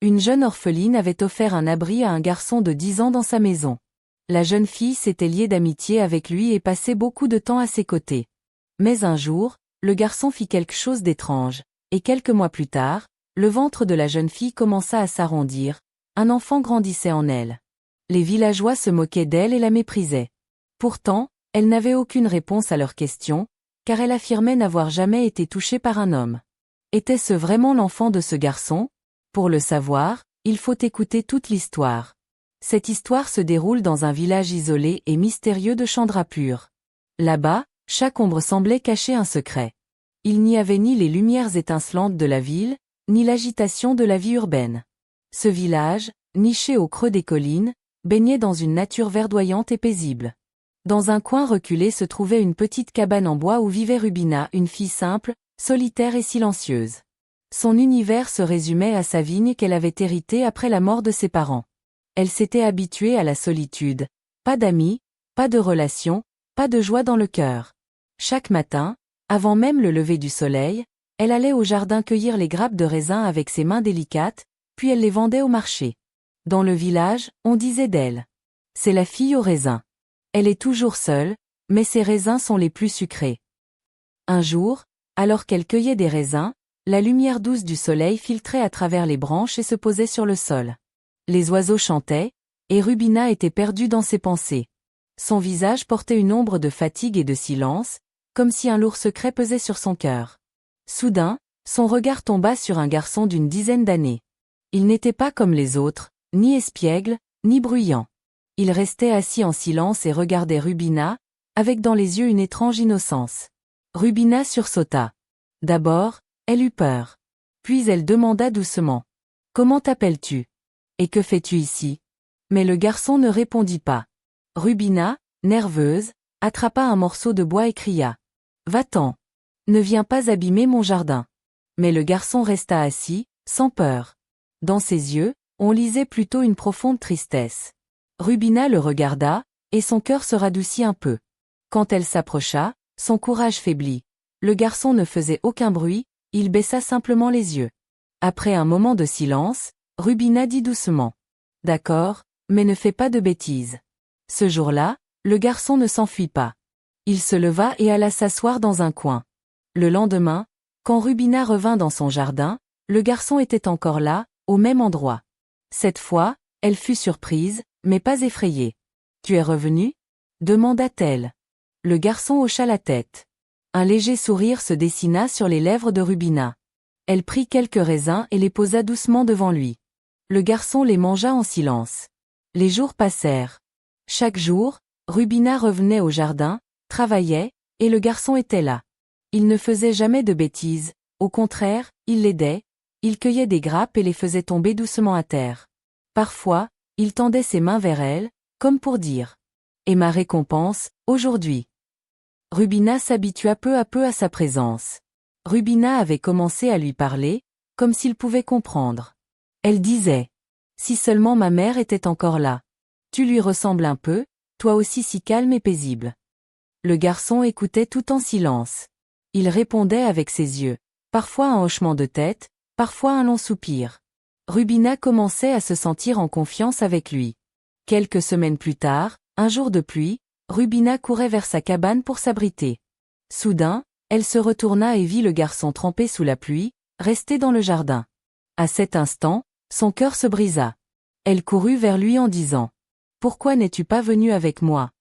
Une jeune orpheline avait offert un abri à un garçon de 10 ans dans sa maison. La jeune fille s'était liée d'amitié avec lui et passait beaucoup de temps à ses côtés. Mais un jour, le garçon fit quelque chose d'étrange, et quelques mois plus tard, le ventre de la jeune fille commença à s'arrondir, un enfant grandissait en elle. Les villageois se moquaient d'elle et la méprisaient. Pourtant, elle n'avait aucune réponse à leurs questions, car elle affirmait n'avoir jamais été touchée par un homme. Était-ce vraiment l'enfant de ce garçon? Pour le savoir, il faut écouter toute l'histoire. Cette histoire se déroule dans un village isolé et mystérieux de Chandrapur. Là-bas, chaque ombre semblait cacher un secret. Il n'y avait ni les lumières étincelantes de la ville, ni l'agitation de la vie urbaine. Ce village, niché au creux des collines, baignait dans une nature verdoyante et paisible. Dans un coin reculé se trouvait une petite cabane en bois où vivait Rubina, une fille simple, solitaire et silencieuse. Son univers se résumait à sa vigne qu'elle avait héritée après la mort de ses parents. Elle s'était habituée à la solitude, pas d'amis, pas de relations, pas de joie dans le cœur. Chaque matin, avant même le lever du soleil, elle allait au jardin cueillir les grappes de raisin avec ses mains délicates, puis elle les vendait au marché. Dans le village, on disait d'elle: c'est la fille aux raisins. Elle est toujours seule, mais ses raisins sont les plus sucrés. Un jour, alors qu'elle cueillait des raisins, la lumière douce du soleil filtrait à travers les branches et se posait sur le sol. Les oiseaux chantaient, et Rubina était perdue dans ses pensées. Son visage portait une ombre de fatigue et de silence, comme si un lourd secret pesait sur son cœur. Soudain, son regard tomba sur un garçon d'une dizaine d'années. Il n'était pas comme les autres, ni espiègle, ni bruyant. Il restait assis en silence et regardait Rubina, avec dans les yeux une étrange innocence. Rubina sursauta. D'abord, elle eut peur. Puis elle demanda doucement: comment t'appelles-tu? Et que fais-tu ici? Mais le garçon ne répondit pas. Rubina, nerveuse, attrapa un morceau de bois et cria: va-t'en! Ne viens pas abîmer mon jardin. Mais le garçon resta assis, sans peur. Dans ses yeux, on lisait plutôt une profonde tristesse. Rubina le regarda, et son cœur se radoucit un peu. Quand elle s'approcha, son courage faiblit. Le garçon ne faisait aucun bruit, il baissa simplement les yeux. Après un moment de silence, Rubina dit doucement: d'accord, mais ne fais pas de bêtises. Ce jour-là, le garçon ne s'enfuit pas. Il se leva et alla s'asseoir dans un coin. Le lendemain, quand Rubina revint dans son jardin, le garçon était encore là, au même endroit. Cette fois, elle fut surprise, mais pas effrayée. Tu es revenu? Demanda-t-elle. Le garçon hocha la tête. Un léger sourire se dessina sur les lèvres de Rubina. Elle prit quelques raisins et les posa doucement devant lui. Le garçon les mangea en silence. Les jours passèrent. Chaque jour, Rubina revenait au jardin, travaillait, et le garçon était là. Il ne faisait jamais de bêtises, au contraire, il l'aidait, il cueillait des grappes et les faisait tomber doucement à terre. Parfois, il tendait ses mains vers elle, comme pour dire: et ma récompense, aujourd'hui. Rubina s'habitua peu à peu à sa présence. Rubina avait commencé à lui parler, comme s'il pouvait comprendre. Elle disait: si seulement ma mère était encore là. Tu lui ressembles un peu, toi aussi si calme et paisible. Le garçon écoutait tout en silence. Il répondait avec ses yeux, parfois un hochement de tête, parfois un long soupir. Rubina commençait à se sentir en confiance avec lui. Quelques semaines plus tard, un jour de pluie, Rubina courait vers sa cabane pour s'abriter. Soudain, elle se retourna et vit le garçon trempé sous la pluie, resté dans le jardin. À cet instant, son cœur se brisa. Elle courut vers lui en disant: pourquoi n'es-tu pas venu avec moi?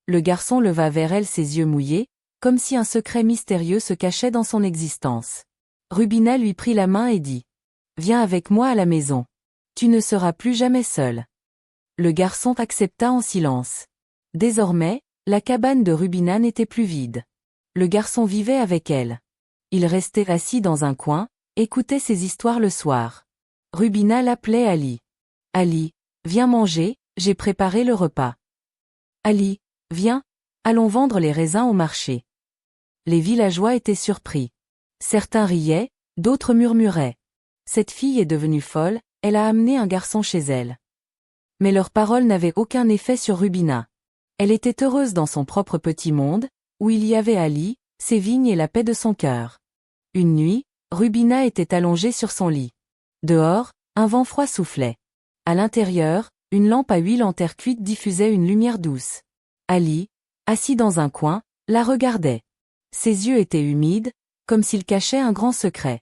Le garçon leva vers elle ses yeux mouillés, comme si un secret mystérieux se cachait dans son existence. Rubina lui prit la main et dit: viens avec moi à la maison. Tu ne seras plus jamais seul. Le garçon accepta en silence. Désormais, la cabane de Rubina n'était plus vide. Le garçon vivait avec elle. Il restait assis dans un coin, écoutait ses histoires le soir. Rubina l'appelait Ali. Ali, viens manger, j'ai préparé le repas. Ali, viens, allons vendre les raisins au marché. Les villageois étaient surpris. Certains riaient, d'autres murmuraient: cette fille est devenue folle, elle a amené un garçon chez elle. Mais leurs paroles n'avaient aucun effet sur Rubina. Elle était heureuse dans son propre petit monde, où il y avait Ali, ses vignes et la paix de son cœur. Une nuit, Rubina était allongée sur son lit. Dehors, Un vent froid soufflait. À l'intérieur, une lampe à huile en terre cuite diffusait une lumière douce. Ali, assis dans un coin, la regardait. Ses yeux étaient humides, comme s'ils cachaient un grand secret.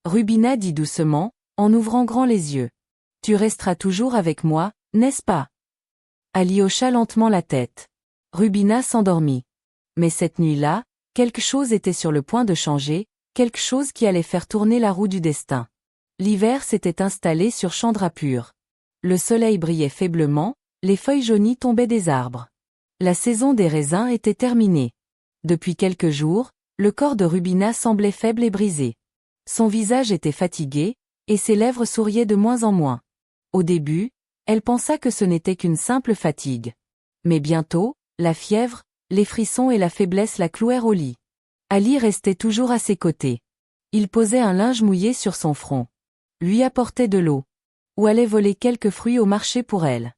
Rubina dit doucement, en ouvrant grand les yeux. « Tu resteras toujours avec moi, n'est-ce pas ?» Ali hocha lentement la tête. Rubina s'endormit. Mais cette nuit-là, quelque chose était sur le point de changer, quelque chose qui allait faire tourner la roue du destin. L'hiver s'était installé sur Chandrapur. Le soleil brillait faiblement, les feuilles jaunies tombaient des arbres. La saison des raisins était terminée. Depuis quelques jours, le corps de Rubina semblait faible et brisé. Son visage était fatigué, et ses lèvres souriaient de moins en moins. Au début, elle pensa que ce n'était qu'une simple fatigue. Mais bientôt, la fièvre, les frissons et la faiblesse la clouèrent au lit. Ali restait toujours à ses côtés. Il posait un linge mouillé sur son front. Lui apportait de l'eau. Ou allait voler quelques fruits au marché pour elle.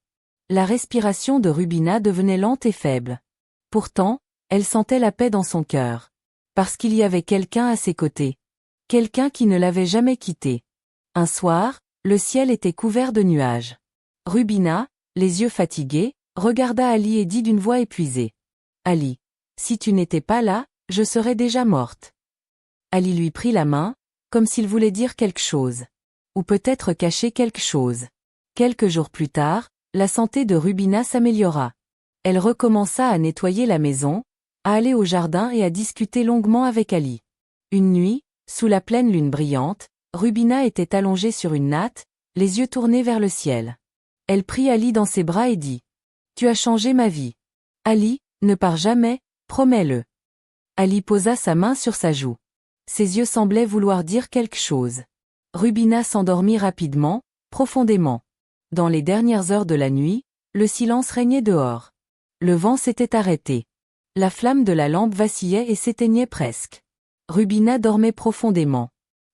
La respiration de Rubina devenait lente et faible. Pourtant, elle sentait la paix dans son cœur. Parce qu'il y avait quelqu'un à ses côtés. Quelqu'un qui ne l'avait jamais quittée. Un soir, le ciel était couvert de nuages. Rubina, les yeux fatigués, regarda Ali et dit d'une voix épuisée. « Ali, si tu n'étais pas là, je serais déjà morte. » Ali lui prit la main, comme s'il voulait dire quelque chose. Ou peut-être cacher quelque chose. Quelques jours plus tard, la santé de Rubina s'améliora. Elle recommença à nettoyer la maison, à aller au jardin et à discuter longuement avec Ali. Une nuit, sous la pleine lune brillante, Rubina était allongée sur une natte, les yeux tournés vers le ciel. Elle prit Ali dans ses bras et dit « Tu as changé ma vie. Ali, ne pars jamais, promets-le. » Ali posa sa main sur sa joue. Ses yeux semblaient vouloir dire quelque chose. Rubina s'endormit rapidement, profondément. Dans les dernières heures de la nuit, le silence régnait dehors. Le vent s'était arrêté. La flamme de la lampe vacillait et s'éteignait presque. Rubina dormait profondément.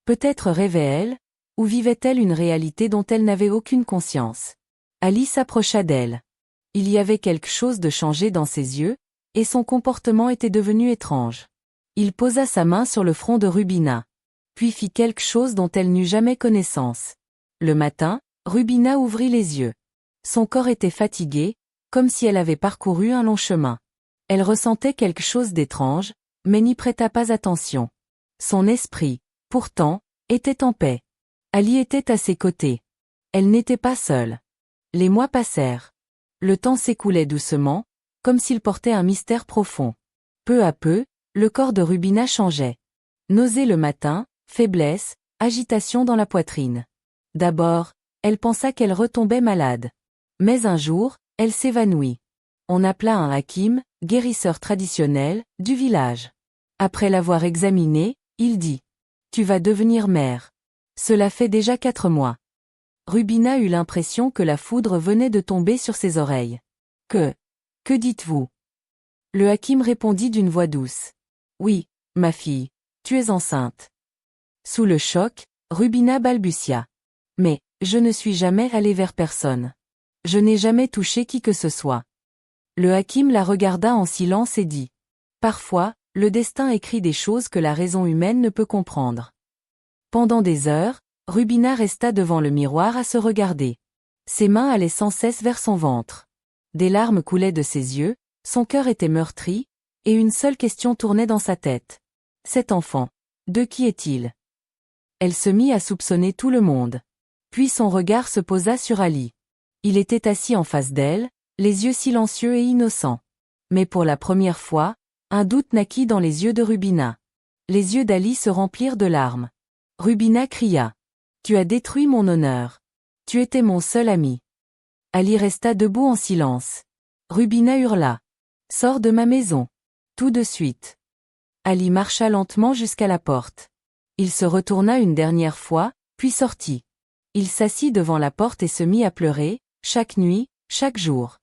Peut-être rêvait-elle, ou vivait-elle une réalité dont elle n'avait aucune conscience. Ali s'approcha d'elle. Il y avait quelque chose de changé dans ses yeux, et son comportement était devenu étrange. Il posa sa main sur le front de Rubina. Puis fit quelque chose dont elle n'eut jamais connaissance. Le matin, Rubina ouvrit les yeux. Son corps était fatigué, comme si elle avait parcouru un long chemin. Elle ressentait quelque chose d'étrange, mais n'y prêta pas attention. Son esprit, pourtant, était en paix. Ali était à ses côtés. Elle n'était pas seule. Les mois passèrent. Le temps s'écoulait doucement, comme s'il portait un mystère profond. Peu à peu, le corps de Rubina changeait. Nausée le matin, faiblesse, agitation dans la poitrine. D'abord, elle pensa qu'elle retombait malade. Mais un jour, elle s'évanouit. On appela un hakim, guérisseur traditionnel, du village. Après l'avoir examinée, il dit « Tu vas devenir mère. Cela fait déjà 4 mois. » Rubina eut l'impression que la foudre venait de tomber sur ses oreilles. « Que dites-vous » Le hakim répondit d'une voix douce. « Oui, ma fille, tu es enceinte. » Sous le choc, Rubina balbutia. « Mais, je ne suis jamais allée vers personne. Je n'ai jamais touché qui que ce soit. » Le hakim la regarda en silence et dit « Parfois, le destin écrit des choses que la raison humaine ne peut comprendre. » Pendant des heures, Rubina resta devant le miroir à se regarder. Ses mains allaient sans cesse vers son ventre. Des larmes coulaient de ses yeux, son cœur était meurtri, et une seule question tournait dans sa tête. Cet enfant, de qui est-il? Elle se mit à soupçonner tout le monde. Puis son regard se posa sur Ali. Il était assis en face d'elle, les yeux silencieux et innocents. Mais pour la première fois, un doute naquit dans les yeux de Rubina. Les yeux d'Ali se remplirent de larmes. Rubina cria. « Tu as détruit mon honneur. Tu étais mon seul ami. » Ali resta debout en silence. Rubina hurla. « Sors de ma maison. Tout de suite. » Ali marcha lentement jusqu'à la porte. Il se retourna une dernière fois, puis sortit. Il s'assit devant la porte et se mit à pleurer, chaque nuit, chaque jour.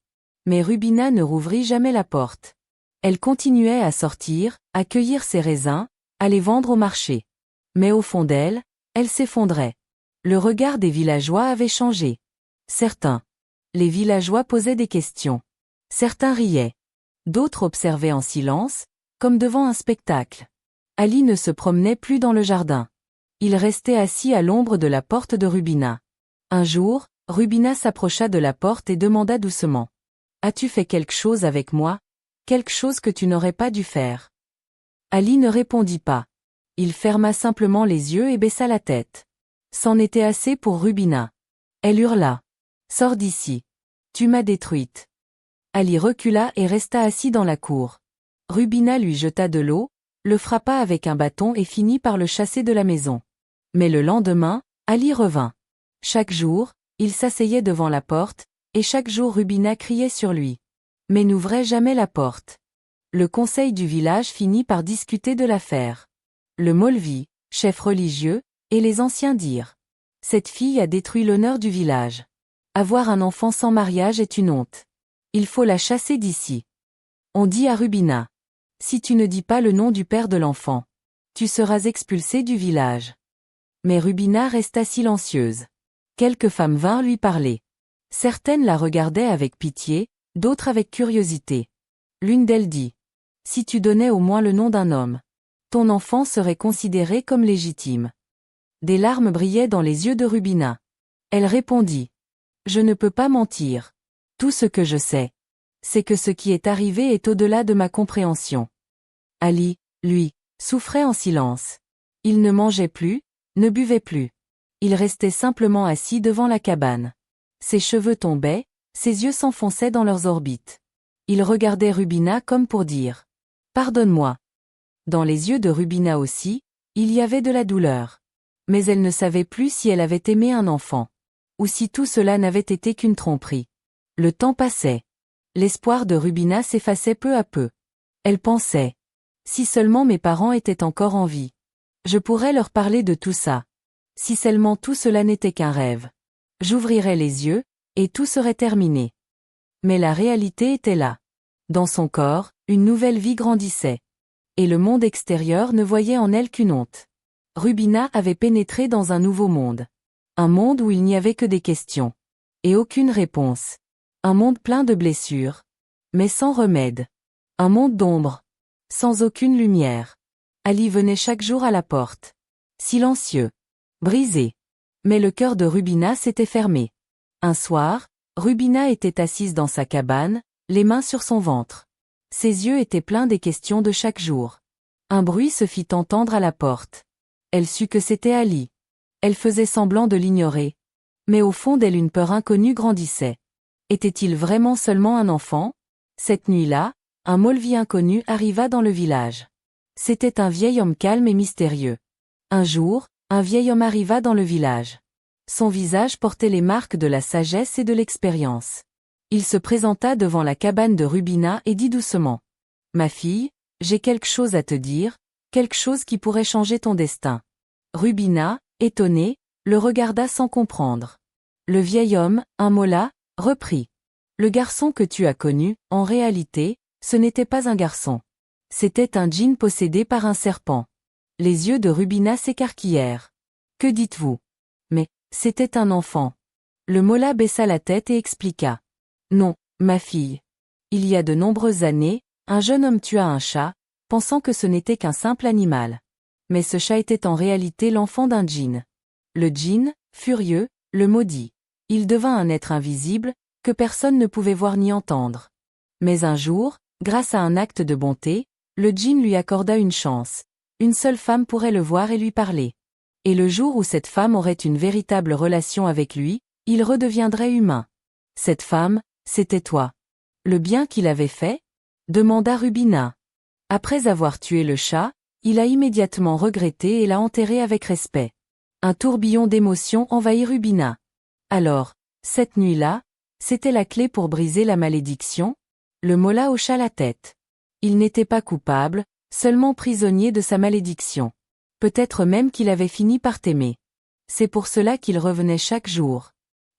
Mais Rubina ne rouvrit jamais la porte. Elle continuait à sortir, à cueillir ses raisins, à les vendre au marché. Mais au fond d'elle, elle s'effondrait. Le regard des villageois avait changé. Certains. Les villageois posaient des questions. Certains riaient. D'autres observaient en silence, comme devant un spectacle. Ali ne se promenait plus dans le jardin. Il restait assis à l'ombre de la porte de Rubina. Un jour, Rubina s'approcha de la porte et demanda doucement. « As-tu fait quelque chose avec moi? Quelque chose que tu n'aurais pas dû faire ?» Ali ne répondit pas. Il ferma simplement les yeux et baissa la tête. C'en était assez pour Rubina. Elle hurla. « Sors d'ici. Tu m'as détruite. » Ali recula et resta assis dans la cour. Rubina lui jeta de l'eau, le frappa avec un bâton et finit par le chasser de la maison. Mais le lendemain, Ali revint. Chaque jour, il s'asseyait devant la porte, et chaque jour Rubina criait sur lui. Mais n'ouvrait jamais la porte. Le conseil du village finit par discuter de l'affaire. Le Maulvi, chef religieux, et les anciens dirent. Cette fille a détruit l'honneur du village. Avoir un enfant sans mariage est une honte. Il faut la chasser d'ici. On dit à Rubina. Si tu ne dis pas le nom du père de l'enfant, tu seras expulsée du village. Mais Rubina resta silencieuse. Quelques femmes vinrent lui parler. Certaines la regardaient avec pitié, d'autres avec curiosité. L'une d'elles dit. Si tu donnais au moins le nom d'un homme, ton enfant serait considéré comme légitime. Des larmes brillaient dans les yeux de Rubina. Elle répondit. Je ne peux pas mentir. Tout ce que je sais, c'est que ce qui est arrivé est au-delà de ma compréhension. Ali, lui, souffrait en silence. Il ne mangeait plus, ne buvait plus. Il restait simplement assis devant la cabane. Ses cheveux tombaient, ses yeux s'enfonçaient dans leurs orbites. Il regardait Rubina comme pour dire « Pardonne-moi ». Dans les yeux de Rubina aussi, il y avait de la douleur. Mais elle ne savait plus si elle avait aimé un enfant. Ou si tout cela n'avait été qu'une tromperie. Le temps passait. L'espoir de Rubina s'effaçait peu à peu. Elle pensait. Si seulement mes parents étaient encore en vie. Je pourrais leur parler de tout ça. Si seulement tout cela n'était qu'un rêve. J'ouvrirais les yeux, et tout serait terminé. Mais la réalité était là. Dans son corps, une nouvelle vie grandissait. Et le monde extérieur ne voyait en elle qu'une honte. Rubina avait pénétré dans un nouveau monde. Un monde où il n'y avait que des questions. Et aucune réponse. Un monde plein de blessures. Mais sans remède. Un monde d'ombre. Sans aucune lumière. Ali venait chaque jour à la porte. Silencieux. Brisé. Mais le cœur de Rubina s'était fermé. Un soir, Rubina était assise dans sa cabane, les mains sur son ventre. Ses yeux étaient pleins des questions de chaque jour. Un bruit se fit entendre à la porte. Elle sut que c'était Ali. Elle faisait semblant de l'ignorer. Mais au fond d'elle une peur inconnue grandissait. Était-il vraiment seulement un enfant? Cette nuit-là, un Maulvi inconnu arriva dans le village. C'était un vieil homme calme et mystérieux. Un jour, un vieil homme arriva dans le village. Son visage portait les marques de la sagesse et de l'expérience. Il se présenta devant la cabane de Rubina et dit doucement. « Ma fille, j'ai quelque chose à te dire, quelque chose qui pourrait changer ton destin. » Rubina, étonnée, le regarda sans comprendre. Le vieil homme, un mollah, reprit. « Le garçon que tu as connu, en réalité, ce n'était pas un garçon. C'était un djinn possédé par un serpent. » Les yeux de Rubina s'écarquillèrent. « Que dites-vous? » Mais, c'était un enfant. Le mollah baissa la tête et expliqua. « Non, ma fille. Il y a de nombreuses années, un jeune homme tua un chat, pensant que ce n'était qu'un simple animal. Mais ce chat était en réalité l'enfant d'un djinn. Le djinn, furieux, le maudit. Il devint un être invisible, que personne ne pouvait voir ni entendre. Mais un jour, grâce à un acte de bonté, le djinn lui accorda une chance. Une seule femme pourrait le voir et lui parler. Et le jour où cette femme aurait une véritable relation avec lui, il redeviendrait humain. Cette femme, c'était toi. Le bien qu'il avait fait? Demanda Rubina. Après avoir tué le chat, il a immédiatement regretté et l'a enterré avec respect. Un tourbillon d'émotions envahit Rubina. Alors, cette nuit-là, c'était la clé pour briser la malédiction? Le mollah hocha la tête. Il n'était pas coupable, seulement prisonnier de sa malédiction. Peut-être même qu'il avait fini par t'aimer. C'est pour cela qu'il revenait chaque jour.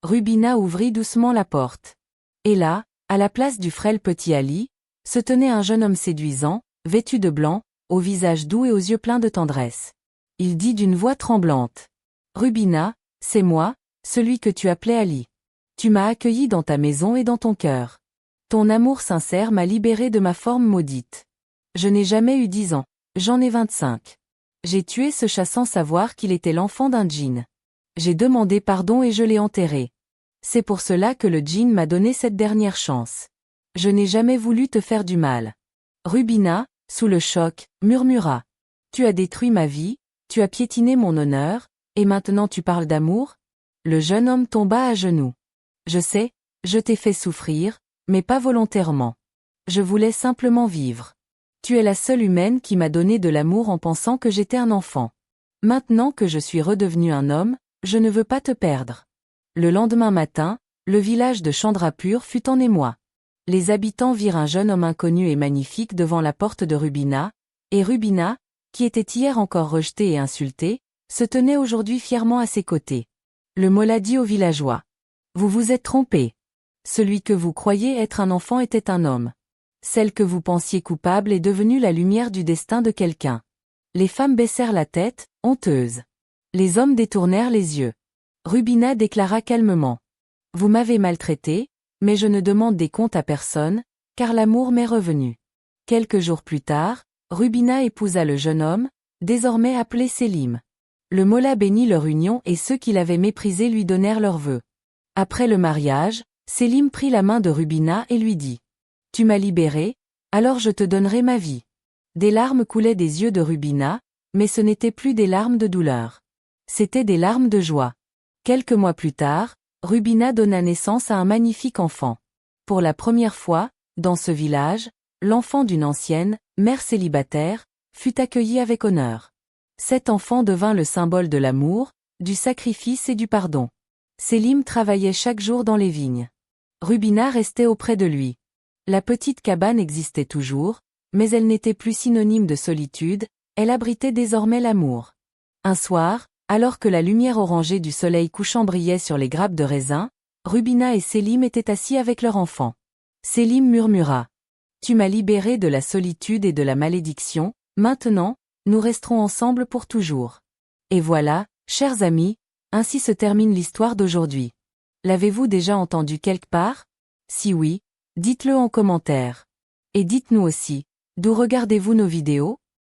Rubina ouvrit doucement la porte. Et là, à la place du frêle petit Ali, se tenait un jeune homme séduisant, vêtu de blanc, au visage doux et aux yeux pleins de tendresse. Il dit d'une voix tremblante. « Rubina, c'est moi, celui que tu appelais Ali. Tu m'as accueilli dans ta maison et dans ton cœur. Ton amour sincère m'a libéré de ma forme maudite. Je n'ai jamais eu 10 ans, j'en ai 25. J'ai tué ce chat sans savoir qu'il était l'enfant d'un djinn. J'ai demandé pardon et je l'ai enterré. C'est pour cela que le djinn m'a donné cette dernière chance. Je n'ai jamais voulu te faire du mal. Rubina, sous le choc, murmura. Tu as détruit ma vie, tu as piétiné mon honneur, et maintenant tu parles d'amour? Le jeune homme tomba à genoux. Je sais, je t'ai fait souffrir, mais pas volontairement. Je voulais simplement vivre. Tu es la seule humaine qui m'a donné de l'amour en pensant que j'étais un enfant. Maintenant que je suis redevenu un homme, je ne veux pas te perdre. Le lendemain matin, le village de Chandrapur fut en émoi. Les habitants virent un jeune homme inconnu et magnifique devant la porte de Rubina, et Rubina, qui était hier encore rejetée et insultée, se tenait aujourd'hui fièrement à ses côtés. Le Molla dit aux villageois. Vous vous êtes trompés. Celui que vous croyez être un enfant était un homme. Celle que vous pensiez coupable est devenue la lumière du destin de quelqu'un. Les femmes baissèrent la tête, honteuses. Les hommes détournèrent les yeux. Rubina déclara calmement. Vous m'avez maltraité, mais je ne demande des comptes à personne, car l'amour m'est revenu. Quelques jours plus tard, Rubina épousa le jeune homme, désormais appelé Sélim. Le Molla bénit leur union et ceux qui l'avaient méprisé lui donnèrent leurs vœux. Après le mariage, Sélim prit la main de Rubina et lui dit. Tu m'as libéré, alors je te donnerai ma vie. Des larmes coulaient des yeux de Rubina, mais ce n'étaient plus des larmes de douleur. C'étaient des larmes de joie. Quelques mois plus tard, Rubina donna naissance à un magnifique enfant. Pour la première fois, dans ce village, l'enfant d'une ancienne, mère célibataire, fut accueilli avec honneur. Cet enfant devint le symbole de l'amour, du sacrifice et du pardon. Sélim travaillait chaque jour dans les vignes. Rubina restait auprès de lui. La petite cabane existait toujours, mais elle n'était plus synonyme de solitude, elle abritait désormais l'amour. Un soir, alors que la lumière orangée du soleil couchant brillait sur les grappes de raisin, Rubina et Sélim étaient assis avec leur enfant. Sélim murmura. Tu m'as libéré de la solitude et de la malédiction, maintenant, nous resterons ensemble pour toujours. Et voilà, chers amis, ainsi se termine l'histoire d'aujourd'hui. L'avez-vous déjà entendu quelque part? Si oui, dites-le en commentaire. Et dites-nous aussi, d'où regardez-vous nos vidéos?